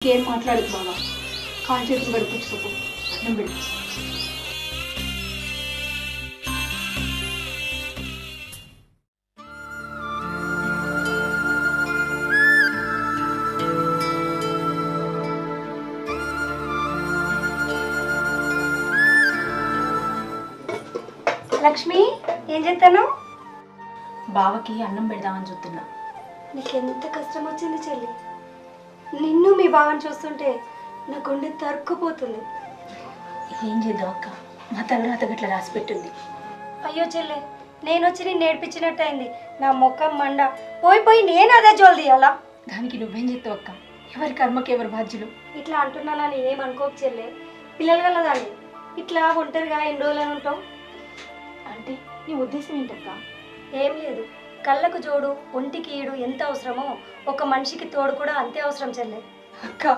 ఏం మాట్లాడదు బావా. కాలు చేతులు గడిపించుకోకు, అన్నం పెడుతుంది. లక్ష్మి, ఏం చేస్తాను? బావకి అన్నం పెడదామని చూస్తున్నా. నీకెంత కష్టం వచ్చింది చెల్లి. నిన్ను మీ బావని చూస్తుంటే నా గుండె తరుక్కుపోతుంది. ఏం చేద్దాం అక్క, మా తలరాత గట్ల రాసి పెట్టింది. అయ్యో చెల్లె, నేను వచ్చి నేను నేర్పించినట్టు అయింది. నా ముఖం మండ పోయి పోయి నేను అదే జోలు తీయాలా? దానికి నువ్వేం చేస్తావు అక్క? ఎవరి కర్మకి ఎవరు బాధ్యులు? ఇట్లా అంటున్నానని ఏమనుకోకు చెల్లె. పిల్లలు కలదాన్ని ఇట్లా ఒంటరిగా ఎన్ని రోజులని ఉంటావు? అంటే నీ ఉద్దేశం ఏంటక్క? ఏం లేదు, కళ్ళకు జోడు ఒంటికి ఈడు ఎంత అవసరమో ఒక మనిషికి తోడు కూడా అంతే అవసరం చెల్లె. అక్క